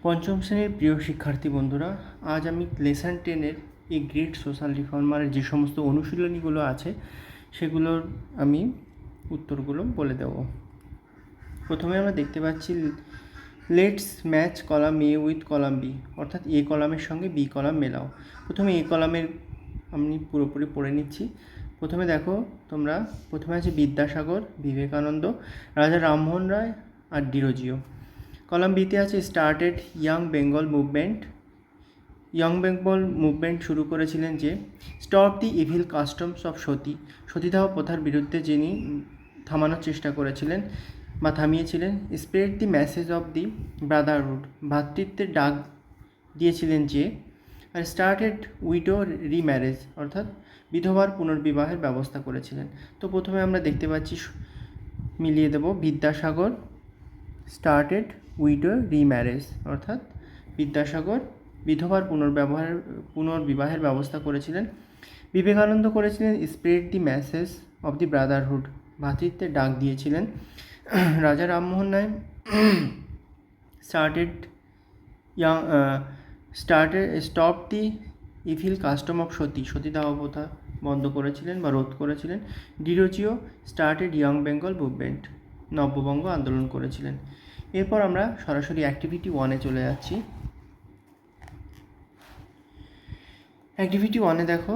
পঞ্চম শ্রেণীর প্রিয় শিক্ষার্থী বন্ধুরা, আজ আমি লেসন 10-এর এই গ্রেট সোশ্যাল রিফর্মারের যে সমস্ত অনুশীলনীগুলো আছে সেগুলোর আমি উত্তরগুলো বলে দেব। প্রথমে আমরা দেখতে পাচ্ছি let's match column A with column B, অর্থাৎ এ কলামের সঙ্গে বি কলাম মেলাও। প্রথমে এ কলামের আমি পুরোপুরি পড়ে নিচ্ছি। প্রথমে দেখো তোমরা, প্রথমে আছে বিদ্যাসাগর, বিবেকানন্দ, রাজা রামমোহন রায় আর ডিরোজিও। কলাম বিতে আছে started young Bengal movement. Young Bengal movement শুরু করেছিলেন যে stop the evil customs of Sati, সতীদাহ প্রথার বিরুদ্ধে যিনি থামানোর চেষ্টা করেছিলেন বা থামিয়েছিলেন। Spread the message of the brotherhood, ভ্রাতৃত্বের ডাক দিয়েছিলেন যে। আর স্টার্টেড উইডো রিম্যারেজ, অর্থাৎ বিধবার পুনর্বিবাহের ব্যবস্থা করেছিলেন। তো প্রথমে আমরা দেখতে পাচ্ছি, মিলিয়ে দেব, বিদ্যাসাগর স্টার্টেড উইডো রিম্যারেজ, অর্থাৎ বিদ্যাসাগর বিধবার পুনর্বিবাহের ব্যবস্থা করেছিলেন। বিবেকানন্দ করেছিলেন spread the message of the brotherhood, ভ্রাতৃত্বের ডাক দিয়েছিলেন। Raja Rammohan Roy stop the evil custom of Sati, সতীদাহ প্রথা বন্ধ করেছিলেন বা রোধ করেছিলেন। Derozio started young Bengal movement, নব্যবঙ্গ আন্দোলন করেছিলেন। এরপর আমরা সরাসরি অ্যাক্টিভিটি 1-এ চলে যাচ্ছি। অ্যাক্টিভিটি 1-এ দেখো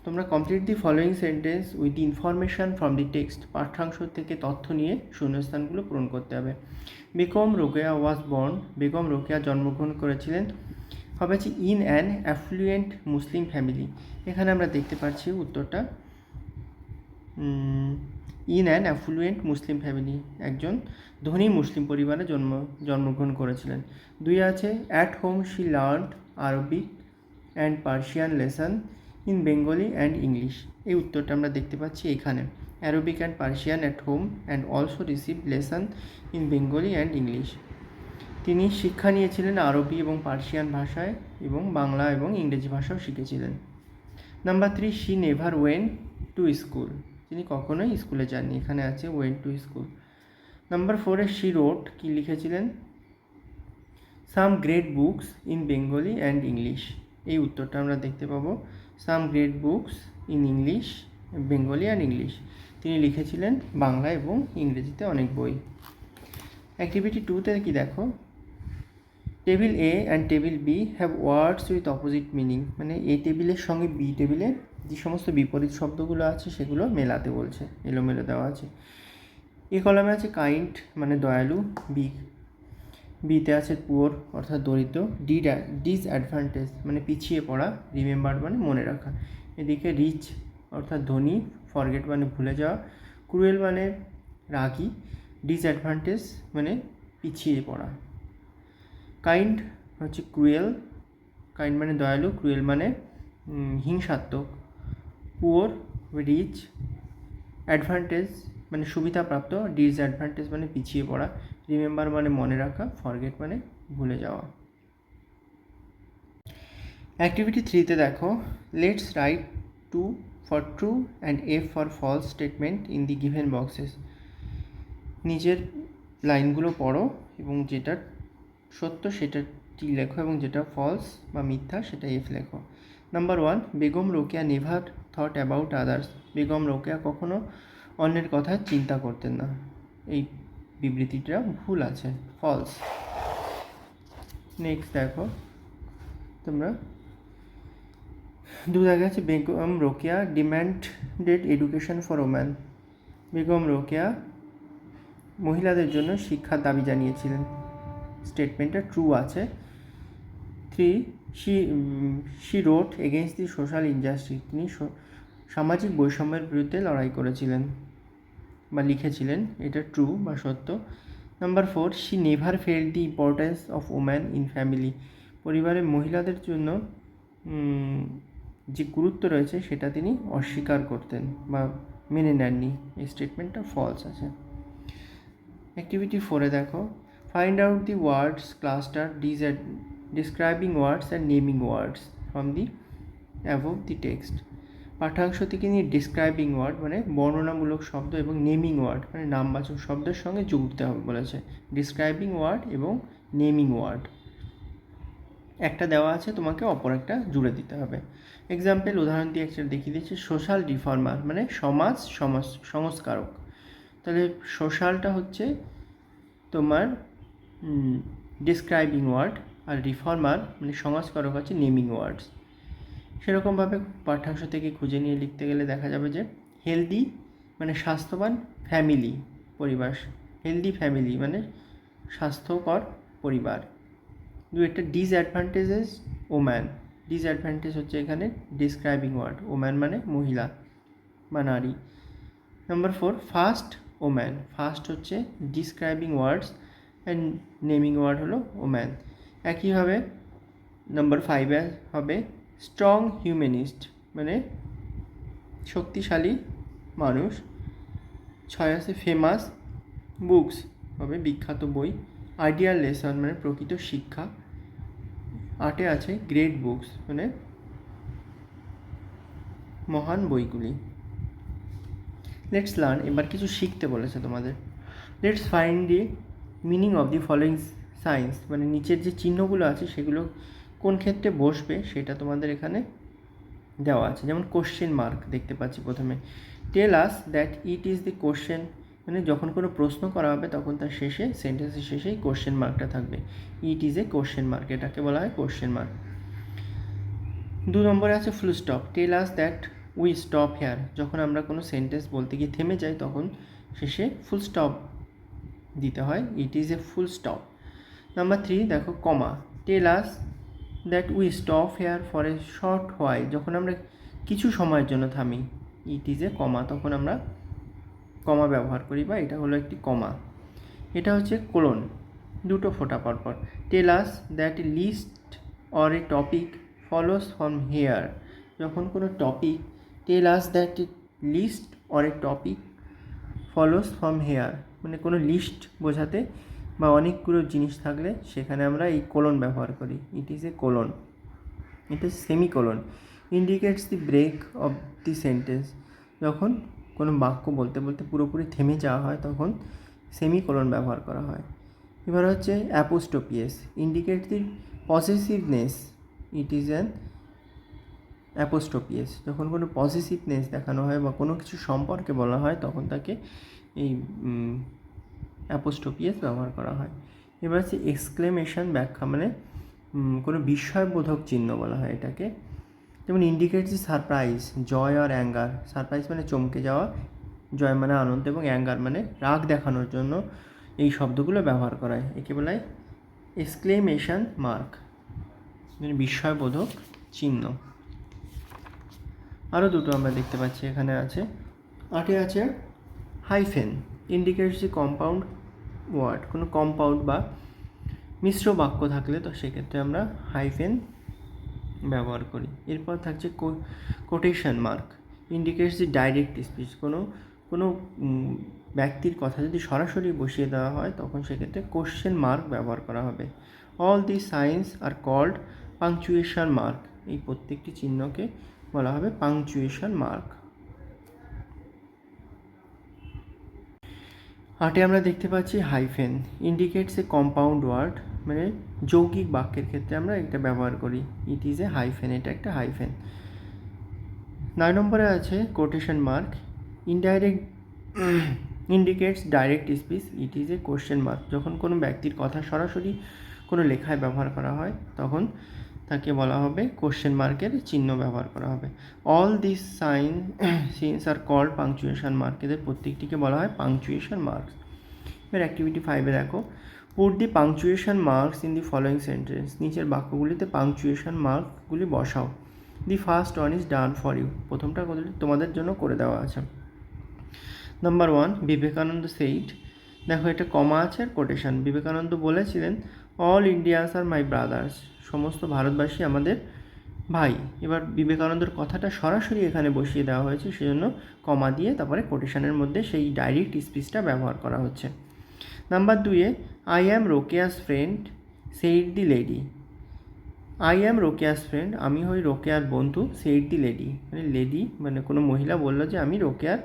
তোমরা complete the following sentence with the information from the text, পাঠ্যাংশ থেকে তথ্য নিয়ে শূন্যস্থানগুলো পূরণ করতে হবে। বেগম রোকেয়া ওয়াজ বর্ন, বেগম রোকেয়া জন্মগ্রহণ করেছিলেন। হবে আছে in an affluent Muslim family. এখানে আমরা দেখতে পাচ্ছি উত্তরটা, in an affluent Muslim family, একজন ধনী মুসলিম পরিবারে জন্মগ্রহণ করেছিলেন। 2 আছে at home she learned Arabic and Persian lesson in Bengali and English. এই উত্তরটা আমরা দেখতে পাচ্ছি এখানে, Arabic and Persian at home and also receive lesson in Bengali and English. তিনি শিক্ষা নিয়েছিলেন আরবি এবং পার্সিয়ান ভাষায় এবং বাংলা এবং ইংরেজি ভাষাও শিখেছিলেন। Number 3, she never went to school, তিনি কখনোই স্কুলে যাননি, এখানে আছে ওয়েন্ট টু স্কুল। নাম্বার 4-এ শি রোট, কী লিখেছিলেন, some great books in Bengali and English. এই উত্তরটা আমরা দেখতে পাবো, some great books in English, Bengali and English. তিনি লিখেছিলেন বাংলা এবং ইংরেজিতে অনেক বই। অ্যাক্টিভিটি 2-তে কি দেখো, table A and table B have words with opposite meaning, মানে এ টেবিলের সঙ্গে বি টেবিলে যে সমস্ত বিপরীত শব্দগুলো আছে সেগুলো মেলাতে বলছে, এলোমেলো দেওয়া আছে। এ কলামে আছে কাইন্ড মানে দয়ালু, বিতে আছে পুয়ার অর্থাৎ দরিদ্র, ডিসঅ্যাডভান্টেজ মানে পিছিয়ে পড়া, রিমেম্বার মানে মনে রাখা। এদিকে রিচ অর্থাৎ ধনী, ফরগেট মানে ভুলে যাওয়া, ক্রুয়েল মানে রাগী, ডিসঅ্যাডভান্টেজ মানে পিছিয়ে পড়া। কাইন্ড হচ্ছে ক্রুয়েল, কাইন্ড মানে দয়ালু, ক্রুয়েল মানে হিংসাত্মক, পুয়ার রিচ, অ্যাডভান্টেজ মানে সুবিধাপ্রাপ্ত, ডিসঅ্যাডভান্টেজ মানে পিছিয়ে পড়া, রিমেম্বার মানে মনে রাখা, ফরগেট মানে ভুলে যাওয়া। অ্যাক্টিভিটি 3-তে দেখো, let's write T for true and F for false statement in the given boxes. নিজের লাইনগুলো পড়ো এবং যেটা সত্য সেটা টি লেখো এবং যেটা ফলস বা মিথ্যা সেটা এফ লেখো। Number 1, Begum Rokeya never thought about others, Begum Rokeya কখনো অন্যের কথা চিন্তা করতেন না। এই বিবৃতিটা ভুল আছে, ফলস। নেক্সট দেখো তোমরা, 2 জায়গায় আছে Begum Rokeya demanded education for woman, Begum Rokeya মহিলাদের জন্য শিক্ষার দাবি জানিয়েছিলেন, স্টেটমেন্টটা ট্রু আছে। 3, she wrote against the social injustice, তিনি সামাজিক বৈষম্যের বিরুদ্ধে লড়াই করেছিলেন বা লিখেছিলেন, এটা ট্রু বা সত্য। Number 4, she never felt the importance of woman in family, পরিবারের মহিলাদের জন্য যে গুরুত্ব রয়েছে সেটা তিনি অস্বীকার করতেন বা মেনে নেননি, এই স্টেটমেন্টটা ফলস আছে। অ্যাক্টিভিটি 4-এ দেখো, find out the words cluster describing words and naming words from the above the text. পাঠ্যাংশ থেকে নিয়ে ডিসক্রাইবিং ওয়ার্ড মানে বর্ণনামূলক শব্দ এবং নেমিং ওয়ার্ড মানে নামবাচক শব্দের সঙ্গে যুক্ত হবে বলেছে, ডিসক্রাইবিং ওয়ার্ড এবং নেমিং ওয়ার্ড। একটা দেওয়া আছে, তোমাকে অপর একটা জুড়ে দিতে হবে। এক্সাম্পল উদাহরণ দিয়ে একটা দেখিয়ে দিচ্ছি, সোশ্যাল রিফর্মার মানে সংস্কারক। তাহলে সোশ্যালটা হচ্ছে তোমার ডিসক্রাইবিং ওয়ার্ড, আর রিফর্মার মানে সংস্কারক হচ্ছে নেমিং ওয়ার্ডস। সেরকমভাবে পাঠ্যাংশ থেকে খুঁজে নিয়ে লিখতে গেলে দেখা যাবে যে হেলদি মানে স্বাস্থ্যবান ফ্যামিলি, পরিবার। হেলদি ফ্যামিলি মানে স্বাস্থ্যকর পরিবার। একটা ডিসঅ্যাডভান্টেজেস ওম্যান, ডিসঅ্যাডভান্টেজ হচ্ছে এখানে ডিসক্রাইবিং ওয়ার্ড, ওম্যান মানে মহিলা বা নারী। নাম্বার 4 ফার্স্ট ওম্যান, ফার্স্ট হচ্ছে describing words and naming word হলো ওম্যান। একইভাবে নাম্বার 5 হবে স্ট্রং হিউম্যানিস্ট মানে শক্তিশালী মানুষ। 6 আছে ফেমাস বুকস হবে বিখ্যাত বই। আইডিয়াল লেসন মানে প্রকৃত শিক্ষা। 8 আছে গ্রেট বুকস মানে মহান বইগুলি। লেটস লার্ন, এবার কিছু শিখতে বলেছে তোমাদের। Let's find the meaning of the following science মানে নিচের যে চিহ্নগুলো আছে সেগুলো কোন ক্ষেত্রে বসবে সেটা তোমাদের এখানে দেওয়া আছে। যেমন কোশ্চেন মার্ক দেখতে পাচ্ছি প্রথমে। Tell us that it is the question মানে যখন কোনো প্রশ্ন করা হবে তখন তার শেষে সেন্টেন্সের শেষেই কোশ্চেন মার্কটা থাকবে। It is a question mark, এটাকে বলা হয় কোশ্চেন মার্ক। 2 নম্বরে আছে full stop. Tell us that we stop here, যখন আমরা কোনো সেন্টেন্স বলতে গিয়ে থেমে যাই তখন শেষে ফুল স্টপ দিতে হয়, it is a full stop. Number 3 দেখো comma. Tell us that we stop here for a short while, যখন আমরা কিছু সময়ের জন্য থামি, ইট ইজ এ কমা, তখন আমরা কমা ব্যবহার করি বা এটা হলো একটি কমা। এটা হচ্ছে কোলন, দুটো ফোঁটা পরপর। Tell us that list or a topic follows from here, যখন কোনো topic, tell us that list or a topic follows from here মানে কোনো লিস্ট বোঝাতে বা অনেকগুলো জিনিস থাকলে সেখানে আমরা এই কোলন ব্যবহার করি, ইট ইজ এ কোলন। এটা semicolon indicates the break of the sentence, যখন কোনো বাক্য বলতে বলতে পুরোপুরি থেমে যাওয়া হয় তখন সেমিকোলন ব্যবহার করা হয়। এবার হচ্ছে apostrophes indicate the possessiveness, it is an apostrophes, যখন কোনো পসেসিভনেস দেখানো হয় বা কোনো কিছু সম্পর্কে বলা হয় তখন তাকে এই অ্যাপোস্ট্রোপিয়াস ব্যবহার করা হয়। এবার হচ্ছে এক্সক্লেমেশন ব্যাখ্যা মানে কোনো বিস্ময়বোধক চিহ্ন বলা হয় এটাকে। যেমন ইন্ডিকেটস দি সারপ্রাইজ, জয় আর অ্যাঙ্গার। সারপ্রাইজ মানে চমকে যাওয়া, জয় মানে আনন্দ এবং অ্যাঙ্গার মানে রাগ দেখানোর জন্য এই শব্দগুলো ব্যবহার করা হয়, একে বলা হয় এক্সক্লেমেশন মার্ক মানে বিস্ময়বোধক চিহ্ন। আরও দুটো আমরা দেখতে পাচ্ছি এখানে আছে। 8 আছে হাইফেন ইন্ডিকেটস দি কম্পাউন্ড ওয়ার্ড, কোনো কম্পাউন্ড বা মিশ্র বাক্য থাকলে তো সেক্ষেত্রে আমরা হাইফেন ব্যবহার করি। এরপর থাকছে কোটেশন মার্ক ইন্ডিকেটস দি ডাইরেক্ট স্পিচ, কোনো ব্যক্তির কথা যদি সরাসরি বসিয়ে দেওয়া হয় তখন সেক্ষেত্রে কোশ্চেন মার্ক ব্যবহার করা হবে। All the signs are called punctuation mark, এই প্রত্যেকটি চিহ্নকে বলা হবে পাংচুয়েশন মার্ক। 8 আমরা দেখতে পাচ্ছি hyphen indicates a compound word মানে যৌগিক বাক্যের ক্ষেত্রে আমরা এটা ব্যবহার করি, ইট ইজ এ হাইফেন, এটা একটা হাইফেন। 9 নম্বরে আছে quotation mark indirect indicates direct speech, it is a question mark, যখন কোনো ব্যক্তির কথা সরাসরি কোনো লেখায় ব্যবহার করা হয় তখন তাকে বলা হবে কোশ্চেন মার্কের চিহ্ন ব্যবহার করা হবে। All this signs are called punctuation mark, এদের প্রত্যেকটিকে বলা হয় পাংচুয়েশন মার্কস। এবার অ্যাক্টিভিটি 5-এ দেখো put the punctuation marks in the following sentence, নিচের বাক্যগুলিতে পাংচুয়েশন মার্কগুলি বসাও। The first one is done for you, প্রথমটা তোমাদের জন্য করে দেওয়া আছে। নাম্বার 1 বিবেকানন্দ সেইড, দেখো এটা কমা আছে আর কোটেশন। বিবেকানন্দ বলেছিলেন অল ইন্ডিয়াস আর মাই ব্রাদার্স, সমস্ত ভারতবাসী আমাদের ভাই। এবার বিবেকানন্দের কথাটা সরাসরি এখানে বসিয়ে দেওয়া হয়েছে সেজন্য কমা দিয়ে তারপরে কোটেশনের মধ্যে সেই ডাইরেক্ট স্পিচটা ব্যবহার করা হচ্ছে। নাম্বার 2-এ I am Rokeya's friend said the lady, I am Rokeya's friend, আমি হই রোকেয়ার বন্ধু, সেইড দি লেডি মানে লেডি মানে কোনো মহিলা বললো যে আমি রোকেয়ার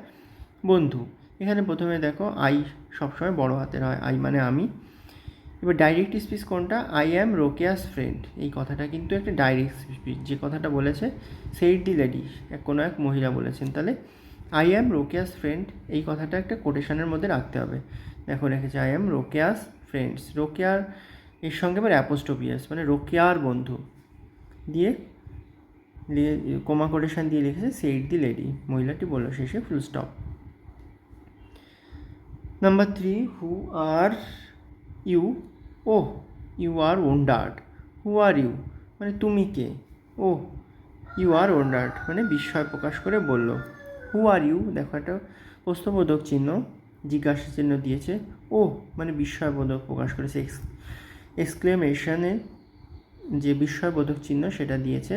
বন্ধু। এখানে প্রথমে দেখো আই সবসময় বড় হাতের হয়, আই মানে আমি, এবার ডাইরেক্ট স্পিচ কোনটা? আই অ্যাম রোকেয়াস ফ্রেন্ড, এই কথাটা কিন্তু একটা ডাইরেক্ট স্পিচ। যে কথাটা বলেছে সেইড দি লেডি, কোনো এক মহিলা বলেছেন। তাহলে আই অ্যাম রোকেয়াস ফ্রেন্ড এই কথাটা একটা কোটেশনের মধ্যে রাখতে হবে। দেখো রেখেছে আই অ্যাম রোকেয়াস ফ্রেন্ডস, রোকেয়ার এর সঙ্গে এবার অ্যাপোস্ট্রোফিয়াস মানে রোকেয়ার বন্ধু দিয়ে কোমা কোটেশন দিয়ে লিখেছে সেইড দি লেডি, মহিলাটি বলল, শেষে full stop. Number 3, who are you? ও you are wondered. Who are you মানে তুমি কে? ও ইউ আর ওন্ডার্ড মানে বিস্ময় প্রকাশ করে বলল। হু আর ইউ দেখো একটা প্রশ্নবোধক চিহ্ন, জিজ্ঞাসা চিহ্ন দিয়েছে। ও মানে বিস্ময়বোধক প্রকাশ করেছে, এক্সক্লেমেশনে যে বিস্ময়বোধক চিহ্ন সেটা দিয়েছে।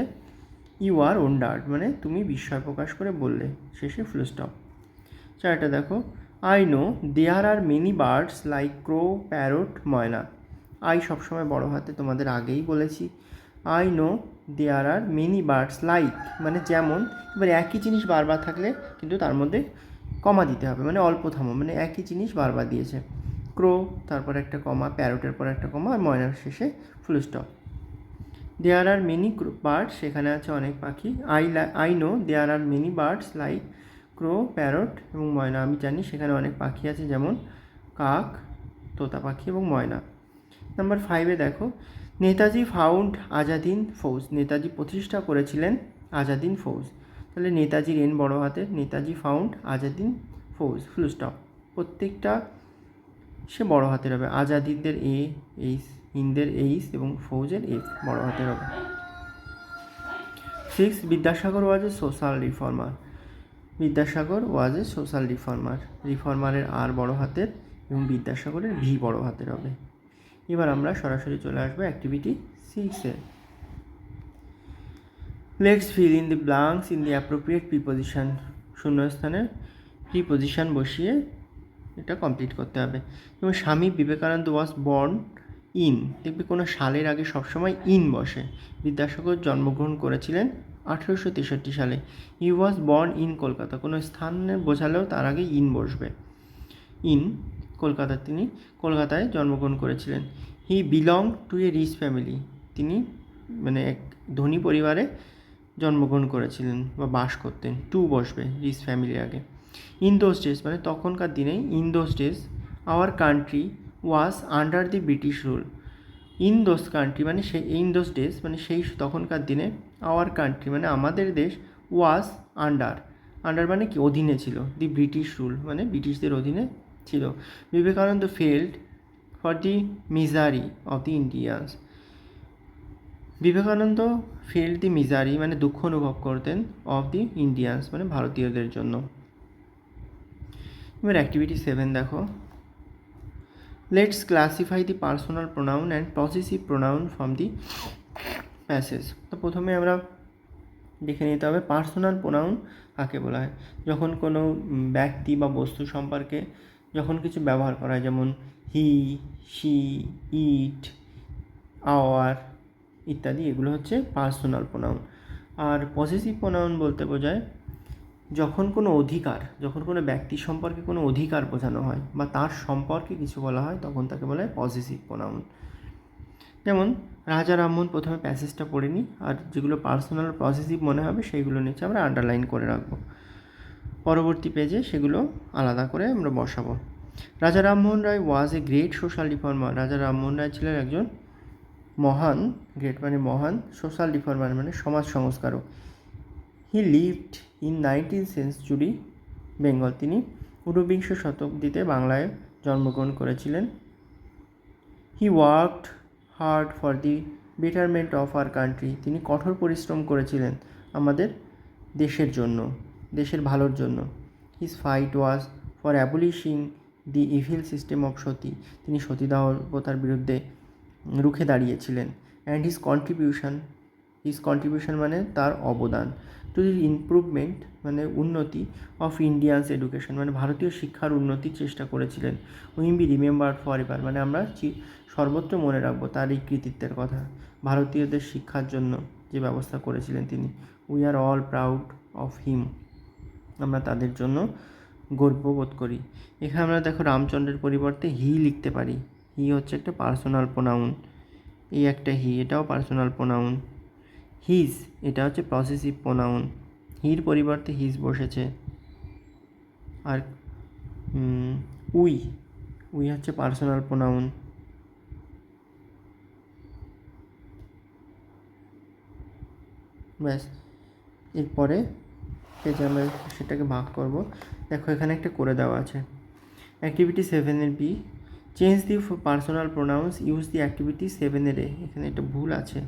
ইউ আর ওন্ডার্ড মানে তুমি বিস্ময় প্রকাশ করে বললে, শেষে ফুল স্টপ। চারটা দেখো, I know there are many birds like crow, parrot, myna. I সবসময় বড় হাতে, তোমাদের আগেই বলেছি। I know there are many birds like মানে যেমন, এবার একই জিনিস বারবার থাকলে কিন্তু তার মধ্যে কমা দিতে হবে, মানে অল্প থামো, মানে একই জিনিস বারবার দিয়েছে। ক্রো তারপর একটা কমা, প্যারটের পর একটা কমা, আর ময়নার শেষে ফুল stop. There are many birds, সেখানে আছে অনেক পাখি। I know there are many birds like crow, parrot এবং ময়না, আমি জানি সেখানে অনেক পাখি আছে যেমন কাক, তোতা পাখি এবং ময়না। নাম্বার 5 দেখো, নেতাজি ফাউন্ড আজাদিন ফৌজ, নেতাজি প্রতিষ্ঠা করেছিলেন আজাদিন ফৌজ। তাহলে নেতাজির এন বড় হাতের, নেতাজি ফাউন্ড আজাদিন ফৌজ, ফুল স্টপ। প্রত্যেকটা সে বড় হাতের হবে, আজাদিদের এ এইচ, হিন্দের এইচ এবং ফৌজের এফ বড় হাতের হবে। 6, বিদ্যাসাগর ওয়াজ এ সোশ্যাল রিফর্মার। বিদ্যাসাগর ওয়াজ এ সোশ্যাল রিফর্মার, রিফর্মারের আর বড় হাতের এবং বিদ্যাসাগরের ভি বড় হাতের হবে। এবার আমরা সরাসরি চলে আসবো অ্যাক্টিভিটি 6-এ। Let's fill in the blanks in the appropriate preposition, শূন্যস্থানে প্রিপোজিশন বসিয়ে এটা কমপ্লিট করতে হবে। যেমন Swami Vivekananda was born in, দেখবি কোনো সালের আগে সবসময় ইন বসে। বিদ্যাসাগর জন্মগ্রহণ করেছিলেন 1863 সালে। হি ওয়াজ বর্ন ইন কলকাতা, কোনো স্থানে বোঝালেও তার আগে ইন বসবে। ইন কলকাতা, তিনি কলকাতায় জন্মগ্রহণ করেছিলেন। He belong to a rich family, তিনি মানে এক ধনী পরিবারে জন্মগ্রহণ করেছিলেন বা বাস করতেন। টু বসবে রিচ ফ্যামিলির আগে। ইন দোজ ডেজ মানে তখনকার দিনে, in those days our country was under the British rule. In those country মানে সেই, ইন দোজ ডেজ মানে সেই তখনকার দিনে, আওয়ার কান্ট্রি মানে আমাদের দেশ, ওয়াজ আন্ডার, আন্ডার মানে কি অধীনে ছিল, দি ব্রিটিশ রুল মানে ব্রিটিশদের অধীনে ছিল। Vivekananda felt for the misery of the Indians, Vivekananda felt the misery মানে দুঃখ অনুভব করতেন, অফ দি ইন্ডিয়ান্স মানে ভারতীয়দের জন্য। এবার অ্যাক্টিভিটি 7 দেখো, let's classify the personal pronoun and possessive pronoun from the passage. তো প্রথমে আমরা দেখে নিতে হবে পার্সোনাল প্রোনাউন কাকে বলা হয়। যখন কোনো ব্যক্তি বা বস্তু সম্পর্কে যখন কিছু ব্যবহার করা হয়, যেমন হি, শি, ইট, আওয়ার ইত্যাদি, এগুলো হচ্ছে পার্সোনাল প্রোনাউন। আর পসেসিভ প্রোনাউন বলতে বোঝায় যখন কোনো অধিকার, যখন কোনো ব্যক্তি সম্পর্কে কোনো অধিকার বোঝানো হয় বা তার সম্পর্কে কিছু বলা হয়, তখন তাকে বলা হয় পসেসিভ প্রোনাউন। যেমন রাজা রামমোহন, প্রথমে প্যাসেজটা পড়ে নিই, আর যেগুলো পার্সোনাল পসেসিভ মনে হবে সেইগুলো নিচে আমরা আন্ডারলাইন করে রাখবো, পরবর্তী পেজে সেগুলো আলাদা করে আমরা বসাবো। রাজা রামমোহন রায় ওয়াজ এ গ্রেট সোশ্যাল রিফর্মার, রাজা রামমোহন রায় ছিলেন একজন মহান, গ্রেট মানে মহান, সোশ্যাল রিফর্মার মানে সমাজ সংস্কারক। He lived in 19th century Bengal, তিনি ঊনবিংশ শতাব্দীতে বাংলায় জন্মগ্রহণ করেছিলেন। হি worked hard for the betterment of our country, তিনি কঠোর পরিশ্রম করেছিলেন আমাদের দেশের জন্য, দেশের ভালোর জন্য। His fight was for abolishing the evil system of Sati, তিনি সতীদাহ প্রথার বিরুদ্ধে রুখে দাঁড়িয়েছিলেন। অ্যান্ড হিজ কন্ট্রিবিউশন মানে তার অবদান, টু দি ইমপ্রুভমেন্ট মানে উন্নতি, অফ ইন্ডিয়ান্স এডুকেশন মানে ভারতীয় শিক্ষার উন্নতির চেষ্টা করেছিলেন। Will be remembered for ever মানে আমরা সর্বত্র মনে রাখবো তার এই কৃতিত্বের কথা, ভারতীয়দের শিক্ষার জন্য যে ব্যবস্থা করেছিলেন তিনি। We are all proud of him, আমরা তাদের জন্য গর্ববোধ করি। এখানে আমরা দেখো রামচন্দ্রের পরিবর্তে হি লিখতে পারি, হি হচ্ছে একটা পার্সোনাল প্রোনাউন, এই একটা হি, এটাও পার্সোনাল প্রোনাউন। হিজ এটা হচ্ছে পসেসিভ প্রোনাউন, হির পরিবর্তে হিজ বসেছে। আর উই, উই হচ্ছে পার্সোনাল প্রোনাউন। ব্যাস, এরপরে পেজে আমরা সেটাকে ভাগ করব। দেখো এখানে একটা করে দেওয়া আছে, অ্যাক্টিভিটি 7-এর B, change the personal pronouns, use the activity 7-এর এ। এখানে একটা ভুল আছে,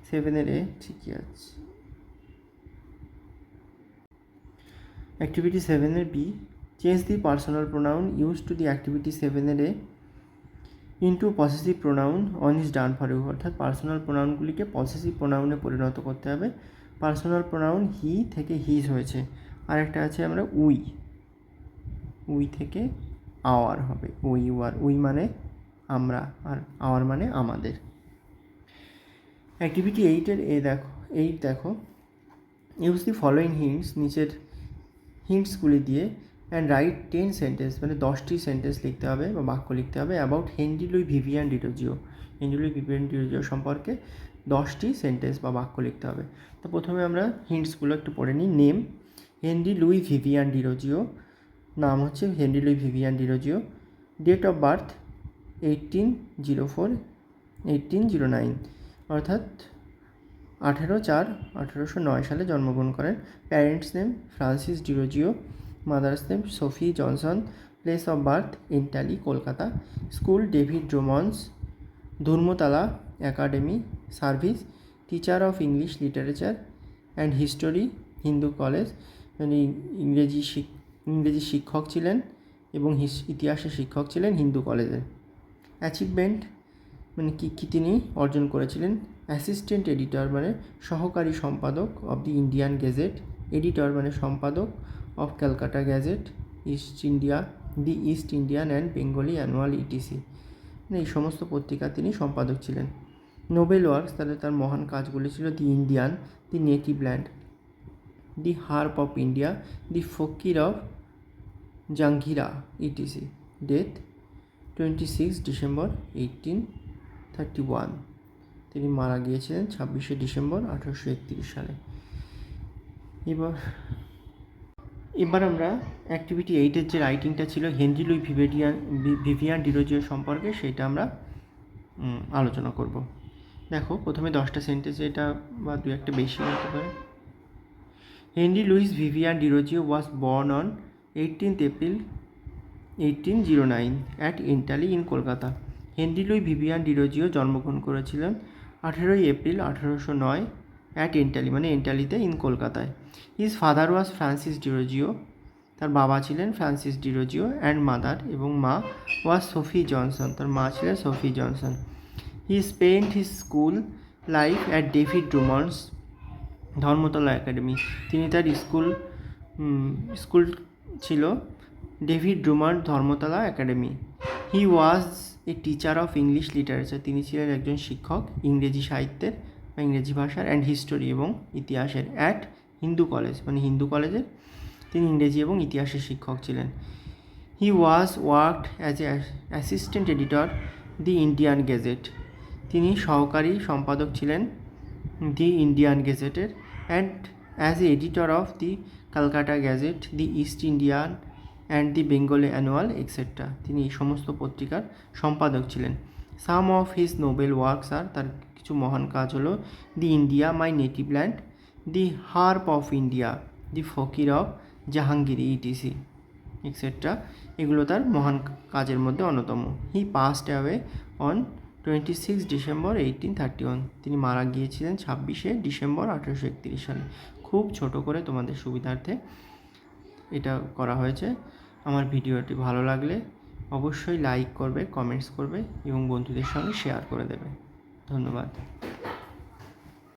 7-এর এ ঠিকই আছে। অ্যাক্টিভিটি 7-এর B, change the personal pronoun use to the activity 7-এর A into possessive pronoun on is done for you. অর্থাৎ পার্সোনাল প্রোনাউনগুলিকে পসেসিভ প্রোনাউনে পরিণত করতে হবে। পার্সোনাল প্রোনাউন হি থেকে হিজ হয়েছে। আর একটা আছে আমরা উই, উই থেকে আওয়ার হবে, উই ওয়ার, উই মানে আমরা আর আওয়ার মানে আমাদের। অ্যাক্টিভিটি 8-এর এ দেখো, 8 দেখো, ইউজ দি ফলোইং হিন্টস, নিচের হিন্টসগুলি দিয়ে অ্যান্ড রাইট 10 সেন্টেন্স, মানে 10টি সেন্টেন্স লিখতে হবে বা বাক্য লিখতে হবে about Henry Louis Vivian Derozio. Henry Louis Vivian Derozio সম্পর্কে 10টি সেন্টেন্স বা বাক্য লিখতে হবে। তো প্রথমে আমরা হিন্টসগুলো একটু পড়ে নিই। Name, Henry Louis Vivian Derozio, নাম হচ্ছে Henry Louis Vivian Derozio. Date of birth 1804-1809, অর্থাৎ 18/4/1809 সালে জন্মগ্রহণ করেন। Parents name Francis Derozio, mother's name Sophie Johnson, place of birth Entally Kolkata, school David Drummond's, Dharmatala academy, service teacher of English literature and history Hindu college, মানে ইংরেজি শিক্ষক ছিলেন এবং ইতিহাসের শিক্ষক ছিলেন হিন্দু কলেজে। অ্যাচিভমেন্ট মানে কী তিনি অর্জন করেছিলেন। অ্যাসিস্ট্যান্ট এডিটর মানে সহকারী সম্পাদক of the Indian Gazette, editor মানে সম্পাদক of Calcutta Gazette, East Indian and Bengali annual etc, মানে এই সমস্ত পত্রিকা তিনি সম্পাদক ছিলেন। নোবেল ওয়ার্কস, তাহলে তার মহান কাজগুলি ছিল the Indian, the native land, the harp of India, the fakir of Jungheera E T C. Death 26 December 1831, তিনি মারা গিয়েছিলেন 26শে ডিসেম্বর 1831 সালে। এবার আমরা অ্যাক্টিভিটি 8-এর যে রাইটিংটা ছিল হেনরি লুই ভিভিয়ান ডিরোজিও সম্পর্কে, সেটা আমরা আলোচনা করব। দেখো প্রথমে 10টা সেন্টেন্স, এটা বা দু একটা বেশি হতে পারে। Henry Luis Vivian Derozio was born on 18th April 1809 at Entally in Kolkata. Henry Louis Vivian Derozio জন্মগ্রহণ করেছিলেন 18ই এপ্রিল 1809 অ্যাট ইন্টালি, মানে ইন্টালিতে, ইন কলকাতায়। His father was Francis Derozio, তার বাবা ছিলেন ফ্রান্সিস ডিরোজিও, অ্যান্ড মাদার এবং মা ওয়াজ সোফি জনসন, তার মা ছিলেন Sophie Johnson. He spent his school life at David Drummond's Dharmatala academy, তিনি তার স্কুল ছিল David Drummond Dharmatala academy. He was a teacher of English literature, তিনি ছিলেন একজন শিক্ষক ইংরেজি সাহিত্যের বা ইংরেজি ভাষার, অ্যান্ড হিস্টোরি এবং ইতিহাসের, অ্যাট হিন্দু কলেজ, মানে হিন্দু কলেজের তিনি ইংরেজি এবং ইতিহাসের শিক্ষক ছিলেন। He worked as a assistant editor the Indian gazette, তিনি সহকারী সম্পাদক ছিলেন দি ইন্ডিয়ান গেজেটের, and as a editor of the Calcutta gazette, the East Indian and the Bengali annual etcetera, তিনি এই সমস্ত পত্রিকার সম্পাদক ছিলেন। Some of his noble works are, তার কিছু মহান কাজ হলো the India my native land, the harp of India, the fakir of Jahangiri E T C etcetera, এগুলো তার মহান কাজের মধ্যে অন্যতম। হি পাস্ট অ্যাওয়ে অন 26 ডিসেম্বর 1831, তিনি মারা গিয়েছিলেন 26শে ডিসেম্বর 1831 সালে। খুব ছোট করে তোমাদের সুবিধার্থে এটা করা হয়েছে। আমার ভিডিওটি ভালো লাগলে অবশ্যই লাইক করবে, কমেন্টস করবে এবং বন্ধুদের সঙ্গে শেয়ার করে দেবে। ধন্যবাদ।